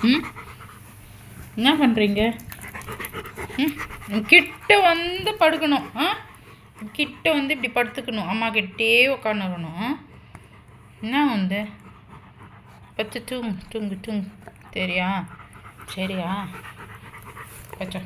ம், என்ன பண்ணுறீங்க? கிட்ட வந்து படுக்கணும். கிட்ட வந்து இப்படி படுத்துக்கணும். அம்மா கிட்டே உட்காந்துக்கணும். என்ன வந்து பத்து தூங்கு தூங்கு தூங்கு. சரியா? சரியா? பச்சா